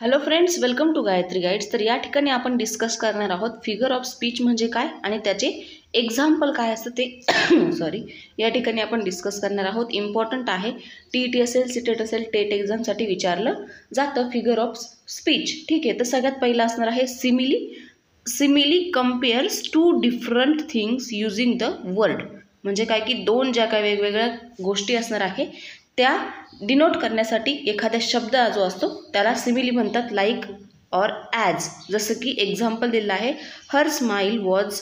Hello friends, welcome to Gayatri guides. तर या ठिकाणी आपण डिस्कस करणार आहोत फिगर ऑफ स्पीच म्हणजे काय आणि त्याचे एक्झाम्पल काय असतं ते सॉरी या ठिकाणी आपण डिस्कस करणार आहोत. इम्पॉर्टंट आहे. टीईटी असेल, सीटेट असेल, टेट एक्झामसाठी विचारलं जातं फिगर ऑफ स्पीच. ठीक आहे, तर सगळ्यात पहिला असणार आहे simile compares to different things using the word. म्हणजे काय की दोन ज्या काही वेगवेगळ्या गोष्टी असणार आहे त्या डिनोट करण्यासाठी एखाद्या शब्द जो असतो त्याला सिमिली म्हणतात. Like or as. जसं की एक्झाम्पल दिलं आहे, her smile was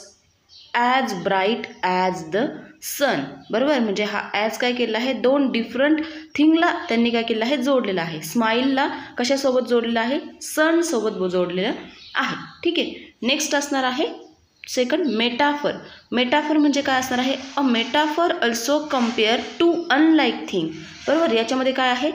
as bright as the sun. बरोबर, म्हणजे हा ॲज काय केला आहे, दोन डिफरंट थिंगला त्यांनी काय केलं आहे, जोडलेलं आहे. स्माईलला कशासोबत जोडलेलं आहे, सन सोबत जोडलेलं आहे. ठीक आहे, नेक्स्ट असणार आहे सेकंड मेटाफर. मेटाफर म्हणजे काय असणार आहे, a metaphor also compare to unlike thing. बरोबर, याच्यामध्ये काय आहे,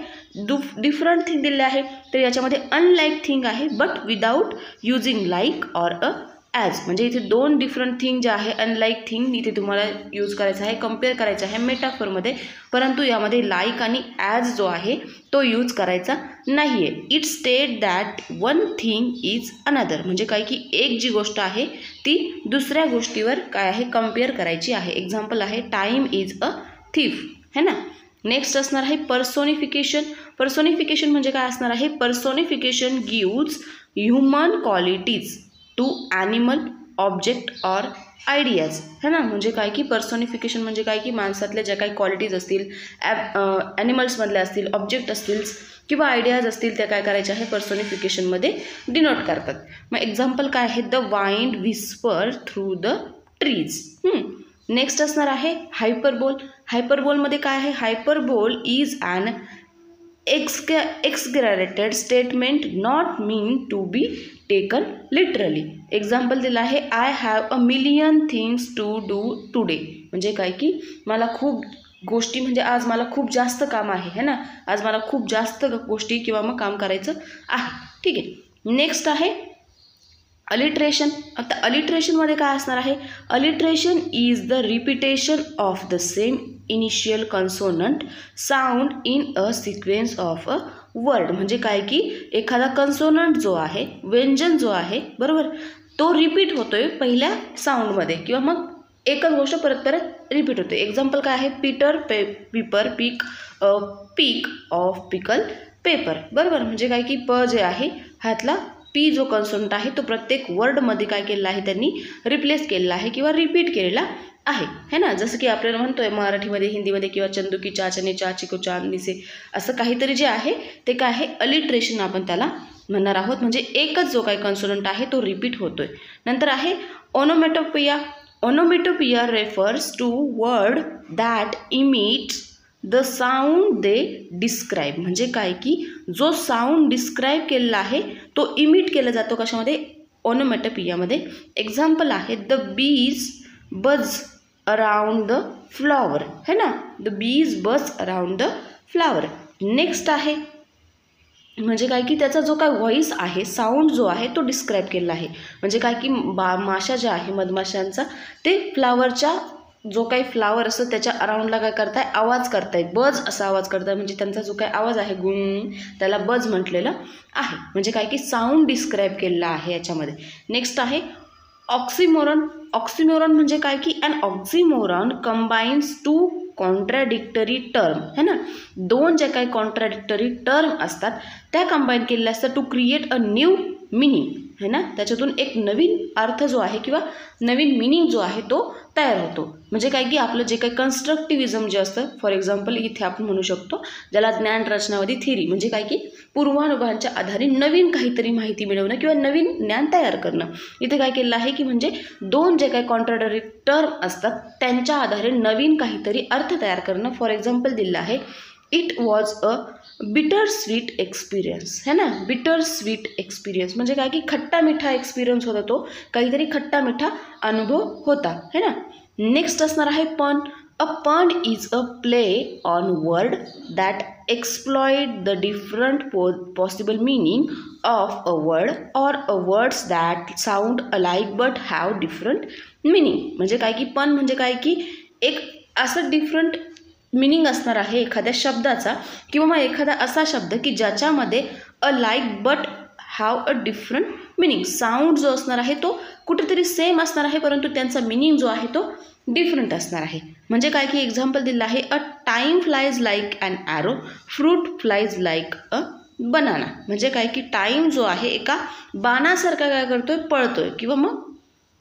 डिफरंट थिंग दिले आहे, तर याच्यामध्ये अनलाईक थिंग आहे but without using like or a as. म्हणजे इथे दोन डिफरंट थिंग जे आहे, अनलाईक थिंग इथे तुम्हाला यूज करायचं आहे, कम्पेअर करायचं आहे मेटाफरमध्ये, परंतु यामध्ये लाईक आणि ॲज जो आहे तो यूज करायचा नाही आहे. It state that one thing is another. म्हणजे काय की एक जी गोष्ट आहे ती दुसऱ्या गोष्टीवर काय आहे, कम्पेअर करायची आहे. एक्झाम्पल आहे टाईम इज अ थीफ, है ना. नेक्स्ट असणार आहे पर्सोनिफिकेशन. पर्सोनिफिकेशन म्हणजे काय असणार आहे, personification gives human qualities to animal, object or ideas, है ना. म्हणजे काय की पर्सोनिफिकेशन म्हणजे काय की माणसातल्या ज्या काही क्वालिटीज असतील, ॲनिमल्समधल्या असतील, ऑब्जेक्ट असतील किंवा आयडियाज असतील, त्या काय करायच्या आहे, पर्सोनिफिकेशनमध्ये डिनोट करतात. मग एक्झाम्पल काय आहे, the wind whisper through the trees. Next असणार आहे हायपरबोल. हायपरबोलमध्ये काय आहे, hyperbole is an exaggerated statement not mean to be taken literally. Example दिलं आहे, I have a million things to do today. म्हणजे काय की मला खूप गोष्टी, म्हणजे आज मला खूप जास्त काम आहे, है ना. आज मला खूप जास्त गोष्टी किंवा मग काम करायचं आहे. ठीक आहे, नेक्स्ट आहे अलिट्रेशन. आता अलिट्रेशनमध्ये काय असणार आहे, alliteration is the repetition of the same initial consonant sound in a sequence of a word. म्हणजे काय की एखादा कन्सोनंट जो आहे, व्यंजन जो आहे, बरोबर, तो रिपीट होतोय पहिल्या साऊंडमध्ये किंवा मग एकच गोष्ट परत परत रिपीट होते. एक्झाम्पल काय आहे, पीटर पीपर पीक पीक ऑफ पिकल पेपर. बरोबर, म्हणजे काय की प जे आहे ह्यातला पी जो कन्सोनंट आहे तो प्रत्येक वर्डमध्ये काय केलेला आहे, त्यांनी रिप्लेस केलेला आहे किंवा रिपीट केलेला आहे, है ना. जसं की आपल्याला म्हणतोय मराठीमध्ये, हिंदीमध्ये किंवा चंदू की चाचने चाची को चांदनी से, असं काहीतरी जे आहे ते काय आहे, अलिट्रेशन आपण त्याला म्हणणार आहोत. म्हणजे एकच जो काही कन्सोनंट आहे तो रिपीट होतोय. नंतर आहे onomatopoeia. Onomatopoeia refers to word that emits the sound they describe. म्हणजे काय की जो साऊंड डिस्क्राईब केलेला आहे तो इमिट केला जातो कशामध्ये, ओनोमॅटोपियामध्ये. एक्झाम्पल आहे द बीज बज अराउंड द फ्लॉवर, है ना. द बीज बज अराउंड द फ्लॉवर. नेक्स्ट आहे म्हणजे काय की त्याचा जो काय व्हॉइस आहे, साऊंड जो आहे तो डिस्क्राईब केलेला आहे. म्हणजे काय की माशा ज्या आहे, मधमाशांचा, ते फ्लावरच्या जो काही फ्लावर असतो त्याच्या अराउंडला काय करताय, आवाज करताय, बज असा आवाज करताय. म्हणजे त्यांचा जो काही आवाज आहे गुण, त्याला बज म्हटलेलं आहे. म्हणजे काय की साऊंड डिस्क्राईब केलेला आहे याच्यामध्ये. नेक्स्ट आहे ऑक्सिमोरॉन. ऑक्सिमोरॉन म्हणजे काय की अन ऑक्सिमोरॉन कंबाईन्स टू कॉन्ट्रॅडिक्टरी टर्म, है ना. दोन ज्या काही कॉन्ट्रॅडिक्टरी टर्म असतात त्या कंबाईन केलेल्या असतात to create a new meaning, है ना. त्याच्यातून एक नवीन अर्थ जो आहे किंवा नवीन मिनिंग जो आहे तो तयार होतो. म्हणजे काय की आपलं जे काही कन्स्ट्रक्टिव्हिजम जे असतं, फॉर एक्झाम्पल इथे आपण म्हणू शकतो ज्याला ज्ञान रचनावादी थिअरी. म्हणजे काय की पूर्वानुभवांच्या आधारे नवीन काहीतरी माहिती मिळवणं किंवा नवीन ज्ञान तयार करणं. इथे काय केलं आहे की म्हणजे दोन जे काही कॉन्ट्रॅडिक्टरी टर्म असतात त्यांच्या आधारे नवीन काहीतरी अर्थ तयार करणं. फॉर एक्झाम्पल दिलं आहे, it was a bitter sweet experience, है ना. बिटर स्वीट एक्सपिरियन्स म्हणजे काय की खट्टा मिठा एक्सपिरियन्स होता, तो काहीतरी खट्टा मिठा अनुभव होता, है ना. नेक्स्ट असणार आहे पण. अ पन is a play on word that exploit the different possible meaning of a word or a words that sound alike but have different meaning. म्हणजे काय की पन म्हणजे काय की एक असं डिफरंट मिनिंग असणार आहे एखाद्या शब्दाचा किंवा मग एखादा असा शब्द की ज्याच्यामध्ये अ like but have a different meaning. Sound जो असणार आहे तो कुठेतरी सेम असणार आहे, परंतु त्यांचा मिनिंग जो आहे तो डिफरंट असणार आहे. म्हणजे काय की एक्झाम्पल दिलं आहे, a time flies like an arrow, fruit flies like a banana. म्हणजे काय की टाईम जो आहे एका बाणासारखा काय करतोय, पळतोय किंवा मग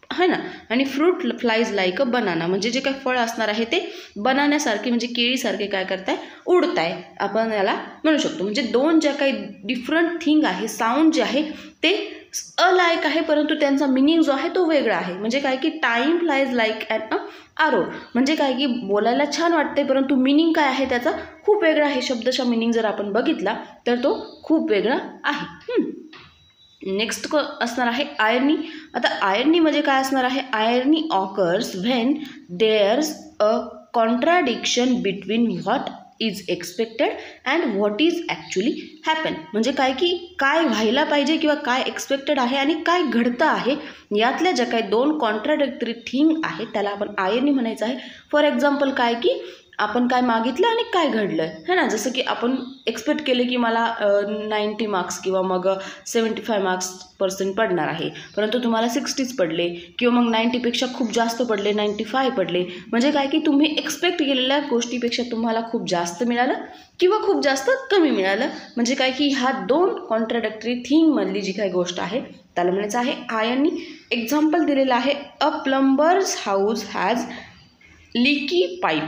है ना. आणि fruit flies like a banana म्हणजे जे काही फळ असणार आहे ते बनाण्यासारखे म्हणजे केळीसारखे काय करताय, उडताय, आपण याला म्हणू शकतो. म्हणजे दोन ज्या काही डिफरंट थिंग आहे, साऊंड जे आहे ते अलायक आहे, परंतु त्यांचा मिनिंग जो आहे तो वेगळा आहे. म्हणजे काय की टाईम फ्लायज लाईक ॲन अ आरो म्हणजे काय की बोलायला छान वाटते, परंतु मिनिंग काय आहे त्याचा खूप वेगळा आहे. शब्दशः मिनिंग जर आपण बघितला तर तो खूप वेगळा आहे. नेक्स्ट असणार आहे आयर्नी. आता आयर्नी म्हणजे काय असणार आहे, irony occurs when there's a contradiction between what is expected and what is actually happen. म्हणजे काय की काय व्हायला पाहिजे किंवा काय एक्सपेक्टेड आहे आणि काय घडतं आहे, यातल्या ज्या काही दोन कॉन्ट्राडिक्टरी थिंग आहेत त्याला आपण आयर्नी म्हणायचं आहे. फॉर एक्झाम्पल काय की आपण काय मागितलं आणि काय घडलं है ना. जसं की आपण एक्सपेक्ट केले की मला 90 मार्क्स किंवा मग 75 मार्क्स% पडणार आहे, परंतु तुम्हाला 60च पडले किंवा मग 90पेक्षा खूप जास्त पडले, 95 पडले. म्हणजे काय की तुम्ही एक्सपेक्ट केलेल्या गोष्टीपेक्षा तुम्हाला खूप जास्त मिळालं किंवा खूप जास्त कमी मिळालं. म्हणजे काय की ह्या दोन कॉन्ट्राडिक्टरी थिंगमधली जी काही गोष्ट आहे त्याला म्हणायचं आहे आयर्नी. एक्झाम्पल दिलेलं आहे, अ प्लंबर्स हाऊस हॅज लिकी पाईप.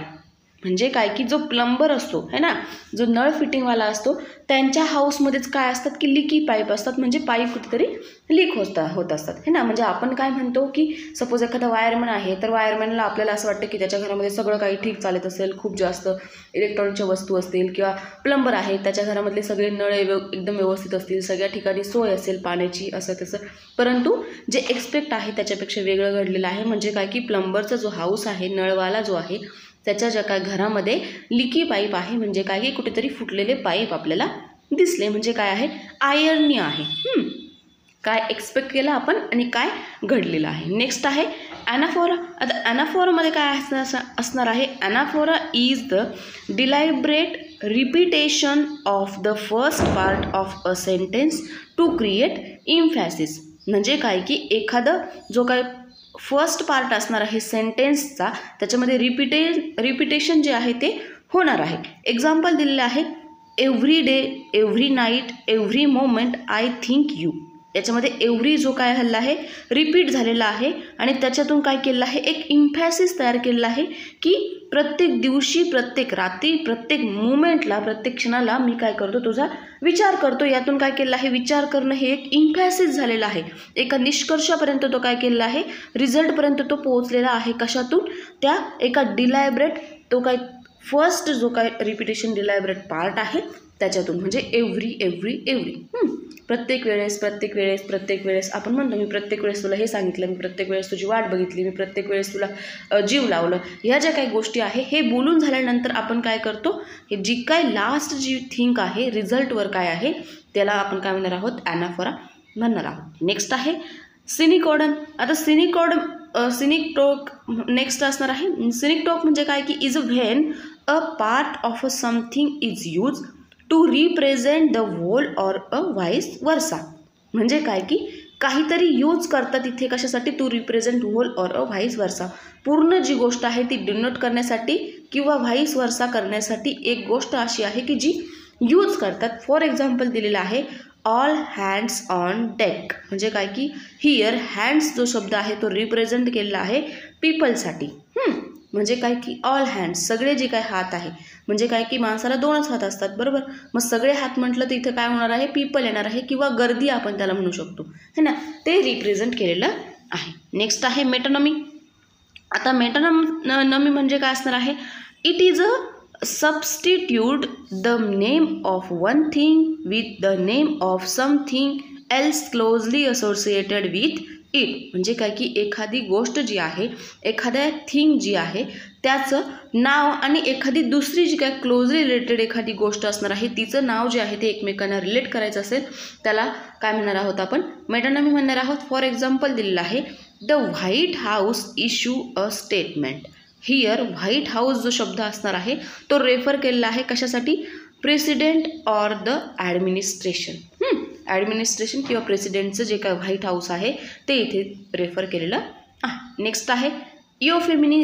म्हणजे काय की जो प्लंबर असतो है ना, जो नळ फिटिंगवाला असतो, त्यांच्या हाऊसमध्येच काय असतात की लिकी पाईप असतात. म्हणजे पाईप कुठेतरी लीक होत असतात है ना. म्हणजे आपण काय म्हणतो की सपोज एखादा वायरमॅन आहे, तर वायरमॅनला आपल्याला असं वाटतं की त्याच्या घरामध्ये सगळं काही ठीक चालत असेल, खूप जास्त इलेक्ट्रॉनिकच्या वस्तू असतील, किंवा प्लंबर आहे त्याच्या घरामधले सगळे नळ एकदम व्यवस्थित असतील, सगळ्या ठिकाणी सोय असेल पाण्याची, असं तसं. परंतु जे एक्सपेक्ट आहे त्याच्यापेक्षा वेगळं घडलेलं आहे. म्हणजे काय की प्लंबरचा जो हाऊस आहे, नळवाला जो आहे, त्याच्या ज्या काय घरामध्ये लिकी पाईप आहे. म्हणजे काय की कुठेतरी फुटलेले पाईप आपल्याला दिसले. म्हणजे काय आहे, आयर्नी आहे. काय एक्सपेक्ट केलं आपण आणि काय घडलेलं आहे. नेक्स्ट आहे ॲनाफोरा. आता ॲनाफोरामध्ये काय असणार आहे, anaphora is the deliberate repetition of the first part of a sentence to create emphasis. म्हणजे काय की एखादं जो काय फर्स्ट पार्ट असणार आहे सेंटेन्सचा, त्याच्यामध्ये रिपिटेशन जे आहे ते होणार आहे. एक्झाम्पल दिलेलं आहे, every day, every night, every moment I think you. याच्यामध्ये एव्हरी जो काय हल्ला आहे रिपीट झालेला आहे आणि त्याच्यातून काय केलेलं आहे, एक इम्फॅसिस तयार केलेला आहे की प्रत्येक दिवशी, प्रत्येक रात्री, प्रत्येक मुमेंटला, प्रत्येक क्षणाला मी काय करतो, तुझा विचार करतो. यातून काय केलं आहे, विचार करणं हे एक इम्फॅसिस झालेलं आहे. एका निष्कर्षापर्यंत तो काय केलेला आहे, रिझल्टपर्यंत तो पोहोचलेला आहे. कशातून, त्या एका डिलायब्रेट, तो काय फर्स्ट जो काय रिपिटेशन डिलायब्रेट पार्ट आहे त्याच्यातून. म्हणजे एव्हरी प्रत्येक वेळेस आपण म्हणतो, मी प्रत्येक वेळेस तुला हे सांगितलं, मी प्रत्येक वेळेस तुझी वाट बघितली, मी प्रत्येक वेळेस तुला जीव लावलं. ह्या ज्या काही गोष्टी आहे हे बोलून झाल्यानंतर आपण काय करतो, हे जी काय लास्ट जी थिंक आहे, रिझल्टवर काय आहे, त्याला आपण काय म्हणणार आहोत, ॲनाफोरा म्हणणार आहोत. नेक्स्ट आहे सिनिकोडम. आता सिनिक टॉक नेक्स्ट असणार आहे. सिनिक टॉक म्हणजे काय की is when a part of a something is use to represent the whole or a vice versa. म्हणजे काय की काहीतरी यूज करतात इथे कशासाठी, to represent whole or a vice versa. पूर्ण जी गोष्ट आहे ती डिनोट करण्यासाठी किंवा व्हाईस वर्सा करण्यासाठी एक गोष्ट अशी आहे की जी यूज करतात. फॉर एक्झाम्पल दिलेलं आहे, ऑल हँड्स ऑन डेक. म्हणजे काय की हिअर हँड्स जो शब्द आहे तो रिप्रेझेंट केलेला आहे पीपलसाठी. म्हणजे काय की ऑल हँड्स, सगळे जे काय हात आहे, म्हणजे काय की माणसाला 2च हात असतात बरोबर. मग सगळे हात म्हटलं तर इथं काय होणार आहे, पीपल येणार आहे किंवा गर्दी आपण त्याला म्हणू शकतो है ना. ते रिप्रेझेंट केलेलं आहे. नेक्स्ट आहे मेटोनॉमी. आता मेटोनॉमी म्हणजे काय असणार आहे, it is a substitute the name of one thing with the name of something else closely associated with it. म्हणजे काय की एखादी गोष्ट जी आहे, एखाद्या थिंग जी आहे त्याचं नाव आणि एखादी दुसरी जी काय क्लोजली रिलेटेड एखादी गोष्ट असणार आहे तिचं नाव जे आहे ते एकमेकांना रिलेट करायचं असेल त्याला काय म्हणणार आहोत आपण, मेटोनॉमी म्हणणार आहोत. फॉर एक्झाम्पल दिलेलं आहे, the white house issue a statement. Here white house जो शब्द असणार आहे तो रेफर केलेला आहे कशासाठी, president or the administration. Administration किंवा प्रेसिडेंटचं जे काय व्हाईट हाऊस आहे ते इथे रेफर केलेलं आहे. नेक्स्ट आहे इओफेमिनी.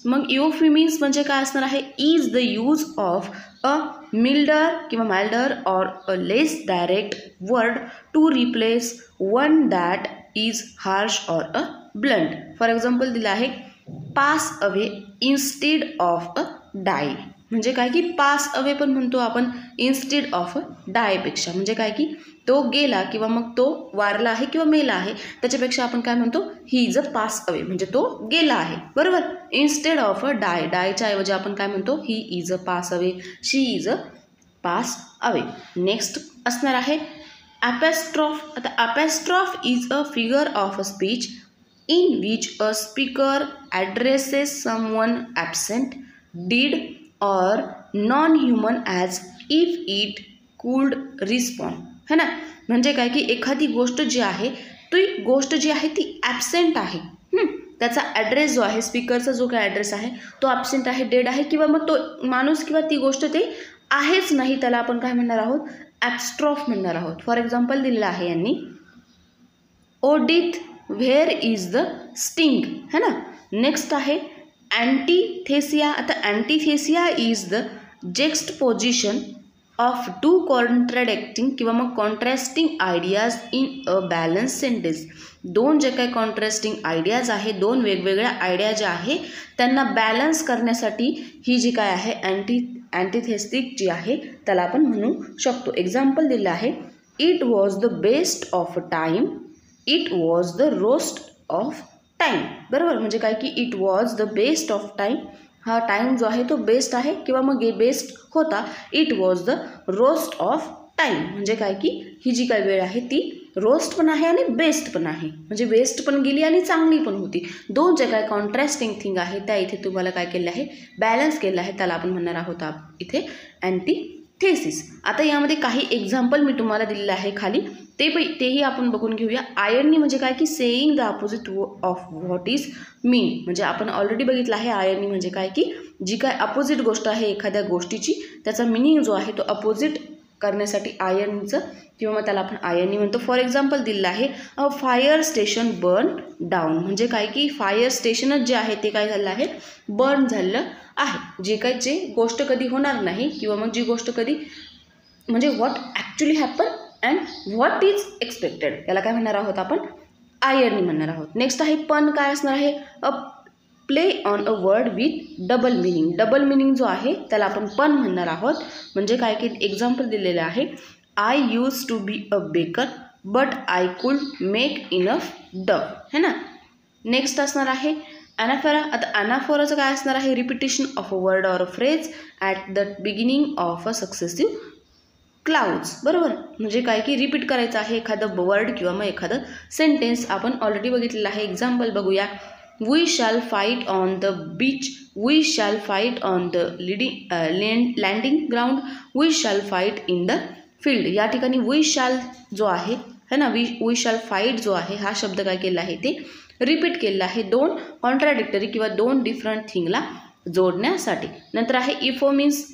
मग इओफेमिन्स म्हणजे काय असणार आहे? Is the use of a milder किंवा milder or a less direct word to replace one that is harsh or a blunt. For example दिलं आहे pass away instead of a die. म्हणजे काय की पास अवे पण म्हणतो आपण instead of अ डायपेक्षा. म्हणजे काय की तो गेला किंवा मग तो वारला आहे किंवा मेला आहे त्याच्यापेक्षा आपण काय म्हणतो? He is a pass away, म्हणजे तो गेला आहे. बरोबर. इन्स्टेड ऑफ अ डाय, डायच्या ऐवजी आपण काय म्हणतो? He is a pass away, she is a pass away. Next असणार आहे ॲपॅस्ट्रॉफ. आता apostrophe is a figure of a speech in which a speaker addresses someone absent, dead or non-human as if it could respond. है ना. म्हणजे काय की एखादी गोष्ट जी आहे ती गोष्ट जी आहे ती ॲबसेंट आहे. त्याचा ॲड्रेस जो आहे, स्पीकरचा जो काय ॲड्रेस आहे तो ॲबसेंट आहे, डेड आहे किंवा मग तो माणूस किंवा ती गोष्ट ते आहेच नाही, त्याला आपण काय म्हणणार आहोत? ॲपस्ट्रॉफ म्हणणार आहोत. फॉर एक्झाम्पल दिलेलं आहे यांनी o death where is the sting. है ना. नेक्स्ट आहे अँटीथेसिया. आता antithesis is the juxtaposition of two contradicting किंवा मग contrasting ideas in a balance sentence. दोन जे काही कॉन्ट्रास्टिंग आयडियाज आहे, दोन वेगवेगळ्या आयडिया ज्या आहे त्यांना बॅलन्स करण्यासाठी ही जी काय आहे अँटीथेसिस जी आहे त्याला आपण म्हणू शकतो. एक्झाम्पल दिलं आहे it was the best of time, it was the roast of time. बरोबर. म्हणजे काय की it was the best of time, हा टाईम जो आहे तो बेस्ट आहे किंवा मग बेस्ट होता. It was the roast of time म्हणजे काय की ही जी काय वेळ आहे ती रोस्ट पण आहे आणि बेस्ट पण आहे. म्हणजे बेस्ट पण गेली आणि चांगली पण होती. दोन जे काय कॉन्ट्रास्टिंग थिंग आहे त्या इथे तुम्हाला काय केलं आहे? बॅलन्स केलं आहे. त्याला आपण म्हणणार आहोत इथे अँटीथेसिस. आता यामध्ये काही एक्झाम्पल मी तुम्हाला दिलेलं आहे खाली, तेही आपण बघून घेऊया. आयर्नी म्हणजे काय की saying the opposite of what is mean. म्हणजे आपण ऑलरेडी बघितलं आहे आयर्नी म्हणजे काय की जी काय अपोजिट गोष्ट आहे एखाद्या गोष्टीची त्याचा मिनिंग जो आहे तो अपोजिट करण्यासाठी आयर्नीचं किंवा मग त्याला आपण आयर्नी म्हणतो. फॉर एक्झाम्पल दिलेलं आहे a fire station burn down. म्हणजे काय की फायर स्टेशनच जे आहे ते काय झालं आहे? बर्न झालेलं आहे. जे काही जे गोष्ट कधी होणार नाही किंवा मग जी गोष्ट कधी म्हणजे what actually happen and what is expected, याला काय म्हणणार आहोत आपण? आयर्नी म्हणणार आहोत. नेक्स्ट आहे पण काय असणार आहे? अ play on a word with double meaning. Double meaning जो आहे त्याला आपण पण म्हणणार आहोत. म्हणजे काय की एक्झाम्पल दिलेलं आहे I use to be a baker but I could make enough dough. है ना. नेक्स्ट असणार आहे ॲनाफोरा. आता ॲनाफोराचं काय असणार आहे? Repetition of a word or a phrase at the beginning of a successive clouds. बरोबर. म्हणजे काय की रिपीट करायचं आहे एखादं वर्ड किंवा मग एखादं सेंटेन्स. आपण ऑलरेडी बघितलेलं आहे. एक्झाम्पल बघूया. We shall fight on the beach, we shall fight on the landing ground, we shall fight in the field. या ठिकाणी वी शॅल जो आहे है ना, वी शॅल फाईट जो आहे हा शब्द काय केला आहे ते रिपीट केलेला आहे दोन कॉन्ट्राडिक्टरी किंवा दोन डिफरंट थिंगला जोडण्यासाठी. नंतर आहे इफो means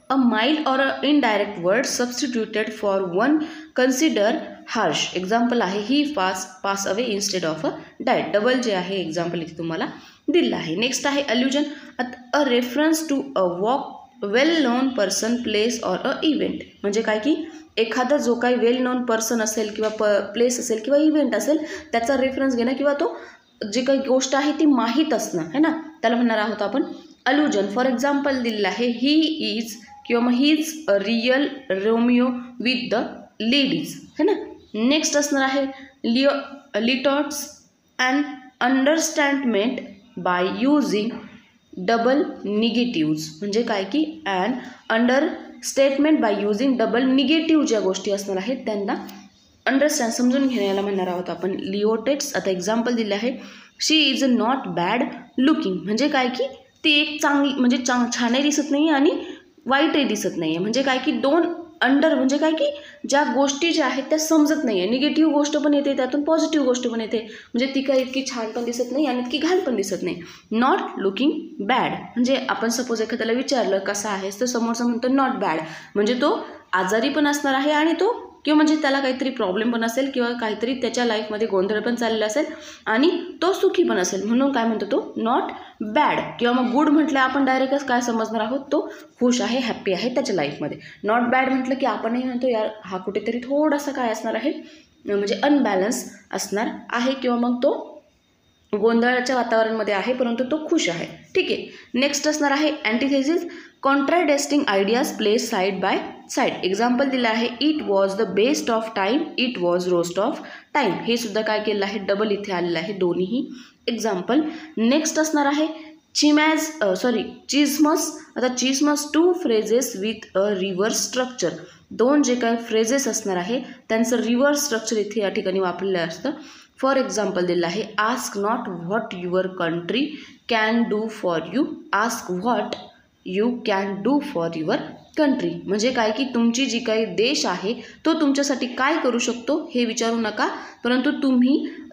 a mild or a indirect word substituted for one considered harsh. Example आहे he pass away instead of a diet. Double जे आहे एक्झाम्पल इथे तुम्हाला दिलं आहे. नेक्स्ट आहे allusion. A reference to a well known person, place or a event. म्हणजे काय की एखादा जो काही वेल नोन पर्सन असेल किंवा प्लेस असेल किंवा इव्हेंट असेल त्याचा रेफरन्स घेणं किंवा तो जी काही गोष्ट आहे ती माहीत असणं है ना, त्याला म्हणणार आहोत आपण अल्युजन. फॉर एक्झाम्पल दिलेलं आहे ही इज किंवा मग ही is a real Romeo with the ladies है ना. नेक्स्ट असणार आहे लिटॉट्स अँड अंडरस्टँडमेंट बाय युझिंग डबल निगेटिव्ज. म्हणजे काय की and under statement by using double negative ज्या गोष्टी असणार आहेत त्यांना अंडरस्टँड समजून घेण्याला म्हणणार आहोत आपण लिओटेट्स. आता एक्झाम्पल दिले आहे शी इज नॉट बॅड लुकिंग. म्हणजे काय की ती एक चांगली म्हणजे छानही दिसत नाही आणि वाईटही दिसत नाही आहे. म्हणजे काय की दोन अंडर म्हणजे काय की ज्या गोष्टी ज्या आहेत त्या समजत नाही आहे. निगेटिव्ह गोष्ट पण येते त्यातून पॉझिटिव्ह गोष्ट पण येते. म्हणजे ती काही इतकी छान पण दिसत नाही आणि इतकी घाण पण दिसत नाही. नॉट लुकिंग बॅड म्हणजे आपण सपोज एखाद्याला विचारलं कसा आहेस तर समोरचा म्हणतो नॉट बॅड म्हणजे तो आजारी पण असणार आहे आणि तो किंवा म्हणजे त्याला काहीतरी प्रॉब्लेम पण असेल किंवा काहीतरी त्याच्या लाईफमध्ये गोंधळ पण चाललेला असेल आणि तो सुखी पण असेल, म्हणून काय म्हणतो तो नॉट बॅड. किंवा मग गुड म्हटलं आपण डायरेक्टच काय समजणार आहोत, तो खुश आहे, हॅप्पी आहे त्याच्या लाईफमध्ये. नॉट बॅड म्हटलं की आपणही म्हणतो यार हा कुठेतरी थोडासा काय असणार आहे, म्हणजे अनबॅलन्स असणार आहे किंवा मग तो गोंधळाच्या वातावरणामध्ये आहे परंतु तो खुश आहे. ठीक आहे. नेक्स्ट असणार आहे antithesis. Contrasting ideas place side by side. Example दिलं आहे it was the best of time, it was worst of time. हे सुद्धा काय केलं आहे, डबल इथे आलेलं आहे दोन्हीही एक्झाम्पल. नेक्स्ट असणार आहे चिझमस. आता chiasmus two phrases with a reverse structure. दोन जे काय फ्रेजेस असणार आहे त्यांचं रिव्हर्स स्ट्रक्चर इथे या ठिकाणी वापरलेलं असतं. फॉर एक्झाम्पल दिलं आहे ask not what your country can do for you, ask what you can do for your country. म्हणजे काय की तुमची जी काही देश आहे तो तुमच्यासाठी काय करू शकतो हे विचारू नका, परंतु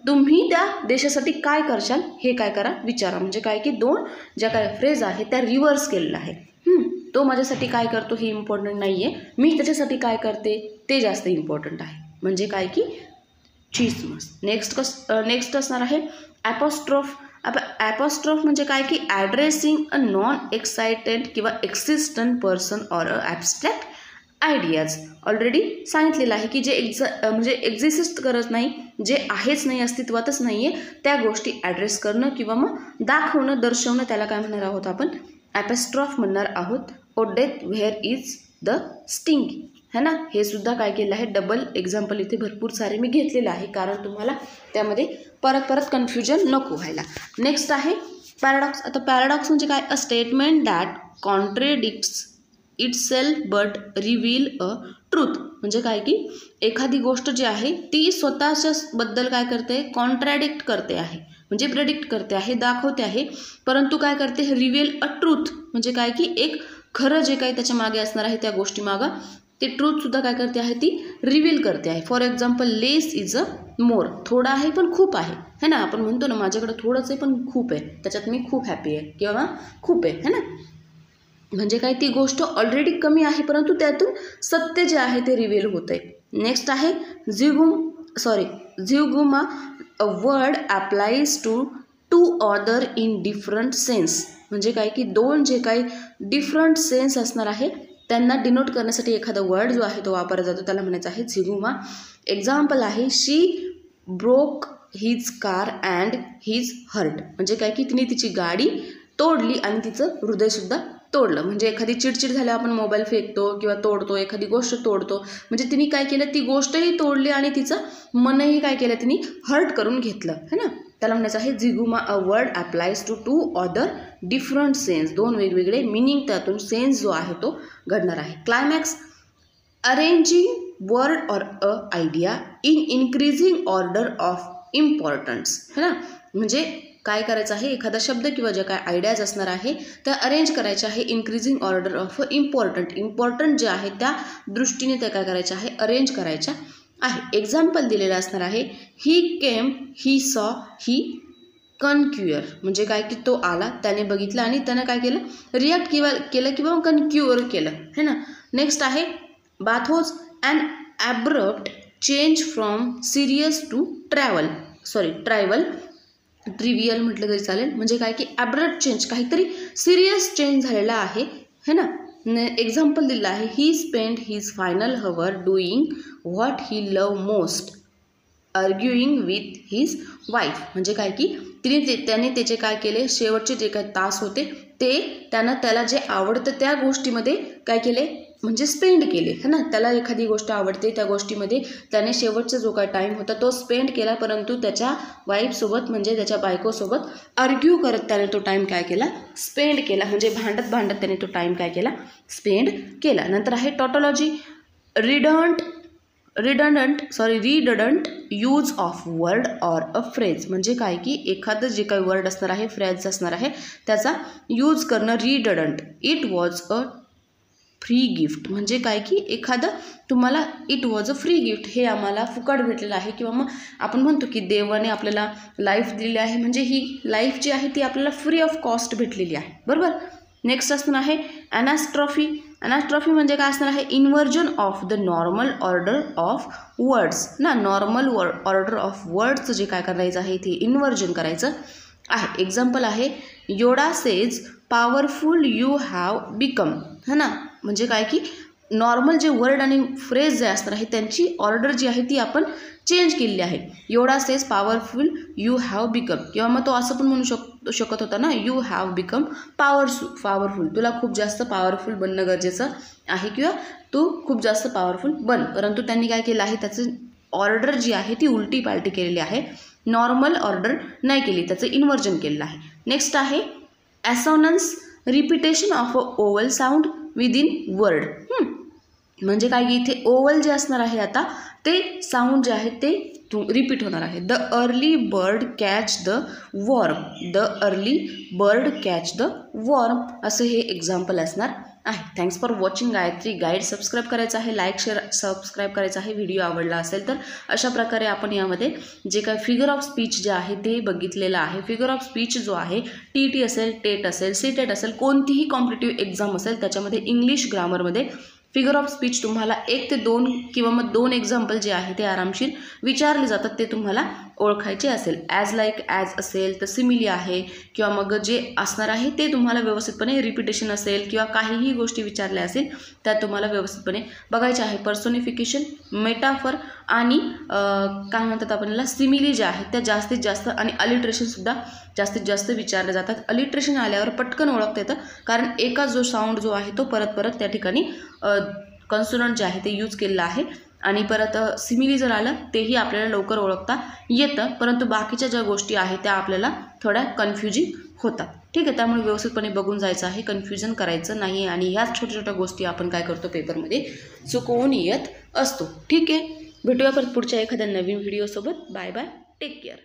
तुम्ही त्या देशासाठी काय करशाल हे काय करा, विचारा. म्हणजे काय की दोन ज्या काय फ्रेज आहे त्या रिव्हर्स केलेल्या आहे. तो माझ्यासाठी काय करतो हे इम्पॉर्टंट नाही आहे, मी त्याच्यासाठी काय करते ते जास्त इम्पॉर्टंट आहे. म्हणजे काय की चिझमस. नेक्स्ट असणार आहे ॲपॉस्ट्रॉफ. ॲपॉस्ट्रॉफ म्हणजे काय की ॲड्रेसिंग अ नॉन एक्सायटेड किंवा existent person or a abstract ideas. Already सांगितलेलं आहे की जे म्हणजे एक्झिस्ट करत नाही, जे आहेच नाही, अस्तित्वातच नाही आहे, त्या गोष्टी ॲड्रेस करणं किंवा मग दाखवणं, दर्शवणं, त्याला काय म्हणणार आहोत आपण, ॲपॉस्ट्रॉफ म्हणणार आहोत. O death where is the sting, है ना. हे सुद्धा काय केलं आहे, डबल एक्झाम्पल इथे भरपूर सारे मी घेतलेलं आहे कारण तुम्हाला त्यामध्ये परत कन्फ्युजन नको व्हायला. नेक्स्ट आहे पॅराडॉक्स. आता पॅराडॉक्स म्हणजे काय, a statement that contradicts itself but reveal a truth. म्हणजे काय की एखादी गोष्ट जी आहे ती स्वतःच्या बद्दल काय करते, कॉन्ट्रॅडिक्ट करते आहे, म्हणजे प्रेडिक्ट करते आहे, दाखवते आहे, परंतु काय करते, रिव्हील अ ट्रूथ. म्हणजे काय की एक खरं जे काही त्याच्या मागे असणार आहे त्या गोष्टी मागं ते ट्रूथसुद्धा काय करते आहे, ती रिव्हील करते आहे. For example less is a more. थोडा आहे पण खूप आहे, है ना. आपण म्हणतो ना माझ्याकडे थोडंच आहे पण खूप आहे, त्याच्यात मी खूप हॅपी आहे किंवा खूप आहे, है ना. म्हणजे काय, ती गोष्ट ऑलरेडी कमी आहे परंतु त्यातून सत्य जे आहे ते रिव्हील होतं आहे. नेक्स्ट आहे zeugma. A word applies to other in different sense. म्हणजे काय की दोन जे काही डिफरंट सेन्स असणार आहे त्यांना डिनोट करण्यासाठी एखादा वर्ड जो आहे तो वापरला जातो, त्याला म्हणायचं आहे झिगुमा. एक्झाम्पल आहे she broke his car and his heart. म्हणजे काय की तिने तिची गाडी तोडली आणि तिचं हृदयसुद्धा तोडलं. म्हणजे एखादी चिडचिड झाल्यावर आपण मोबाईल फेकतो किंवा तोडतो, एखादी गोष्ट तोडतो, म्हणजे तिने काय केलं, ती गोष्टही तोडली आणि तिचं मनही काय केलं, तिने हर्ट करून घेतलं, है ना. त्याला म्हणायचं आहे zeugma. A word applies to other different sense. दोन वेगवेगळे मिनिंग, त्यातून सेन्स जो आहे तो घडणार आहे. क्लायमॅक्स. अरेंजिंग वर्ड और a idea in increasing order of importance, है ना. म्हणजे काय करायचं आहे, एखादा शब्द किंवा ज्या काय आयडियाज असणार आहे त्या अरेंज करायच्या आहे इन्क्रीजिंग ऑर्डर ऑफ इम्पॉर्टंट जे आहे त्या दृष्टीने त्या काय करायच्या आहे, अरेंज करायच्या आहे. एक्झाम्पल दिलेलं असणार आहे ही केम, ही सॉ, ही कन्क्युअर. म्हणजे काय की तो आला, त्याने बघितलं आणि त्यानं काय केलं, रिॲक्ट केलं किंवा कन्क्युअर केलं, है ना. नेक्स्ट आहे bathos. And abrupt change from serious to trivial. Trivial म्हटलं तरी चालेल. म्हणजे काय की ॲब्रप्ट चेंज, काहीतरी सिरियस चेंज झालेला आहे, है ना. एक्झाम्पल दिलं आहे he spend his final hour doing what he love most arguing with his wife. म्हणजे काय की त्याने त्याचे काय केले, शेवटचे जे काही तास होते ते त्याला जे आवडतं त्या गोष्टीमध्ये काय केले, म्हणजे स्पेंड केले, है ना. त्याला एखादी गोष्ट आवडते त्या गोष्टीमध्ये त्याने शेवटचा जो काय टाईम होता तो स्पेंड केला, परंतु त्याच्या वाईफसोबत म्हणजे त्याच्या बायकोसोबत आर्ग्यू करत त्याने तो टाईम काय केला, स्पेंड केला. म्हणजे भांडत त्याने तो टाईम काय केला, स्पेंड केला. नंतर आहे tautology. Redundant use of word or a phrase. म्हणजे काय की एखादं जे काही वर्ड असणार आहे, फ्रेज असणार आहे, त्याचा यूज करणं redundant. It was a free gift. म्हणजे काय की एखादं तुम्हाला it was a free gift, हे आम्हाला फुकट भेटलेलं आहे, किंवा मग आपण म्हणतो की देवाने आपल्याला लाईफ दिलेली आहे, म्हणजे ही लाईफ जी आहे ती आपल्याला फ्री ऑफ कॉस्ट भेटलेली आहे, बरोबर. नेक्स्ट असणार आहे ॲनास्ट्रॉफी. ॲनास्ट्रॉफी म्हणजे काय असणार आहे, inversion of the normal order of words ना, नॉर्मल ऑर्डर ऑफ वर्ड्सचं जे काय करायचं आहे ते इन्व्हर्जन करायचं आहे. एक्झाम्पल आहे योडा says powerful you have become, है ना, म्हणजे काय की नॉर्मल जे वर्ड आणि फ्रेज जे असणार आहे त्यांची ऑर्डर जी आहे ती आपण चेंज केलेली आहे. योडा says powerful you have become, किंवा मग तो असं पण म्हणू शकत होता ना, यू हॅव बिकम पॉवरफुल, तुला खूप जास्त पॉवरफुल बनणं गरजेचं आहे किंवा तू खूप जास्त पॉवरफुल बन. परंतु त्यांनी काय केलं आहे, त्याचं ऑर्डर जी आहे ती उलटी पालटी केलेली आहे, नॉर्मल ऑर्डर नाही केली, त्याचं इन्व्हर्जन केलेलं आहे. नेक्स्ट आहे assonance, repetition of a vowel sound within word. म्हणजे काय की इथे ओवल जे असणार आहे आता ते साऊंड जे आहे ते रिपीट होणार आहे. The early bird catch the worm, the early bird catch the worm, असं हे एक्झाम्पल असणार आहे. Thanks for watching Gayatri guide. Subscribe करायचं आहे, लाईक शेअर सबस्क्राईब करायचं आहे. व्हिडिओ आवडला असेल तर अशा प्रकारे आपण यामध्ये जे काय फिगर ऑफ स्पीच जे आहे ते बघितलेलं आहे. फिगर ऑफ स्पीच जो आहे TET असेल, टेट असेल, सीटेट असेल, कोणतीही कॉम्पिटिटिव्ह एक्झाम असेल त्याच्यामध्ये इंग्लिश ग्रामरमध्ये फिगर ऑफ स्पीच तुम्हाला 1 ते 2 किंवा मग 2 एक्झाम्पल जे आहे ते आरामशीर विचारले जातात, ते तुम्हाला ओळखायचे असेल. ॲज लाईक ॲज असेल तर सिमिली आहे, किंवा मग जे असणार आहे ते तुम्हाला व्यवस्थितपणे रिपिटेशन असेल किंवा काहीही गोष्टी विचारल्या असेल त्या तुम्हाला व्यवस्थितपणे बघायच्या आहे. पर्सोनिफिकेशन, मेटाफर आणि काय म्हणतात आपण याला सिमिली जे आहेत त्या जास्तीत जास्त, आणि अलिट्रेशनसुद्धा जास्तीत जास्त विचारले जातात. अलिट्रेशन आल्यावर पटकन ओळखता येतं, कारण एका जो साऊंड जो आहे तो परत परत त्या ठिकाणी कन्सोनंट जे आहे ते यूज केलेलं आहे. आणि परत सिमिली जर आलं तेही आपल्याला लवकर ओळखता येतं, परंतु बाकीच्या ज्या गोष्टी आहेत त्या आपल्याला थोड्या कन्फ्युजिंग होतात. ठीक आहे, त्यामुळे व्यवस्थितपणे बघून जायचं आहे, कन्फ्युजन करायचं नाही. आणि ह्याच छोट्या छोट्या गोष्टी आपण काय करतो पेपरमध्ये चुकवून येत असतो. ठीक आहे, भेटूया परत पुढच्या एखाद्या नवीन व्हिडिओसोबत. Bye bye, take care.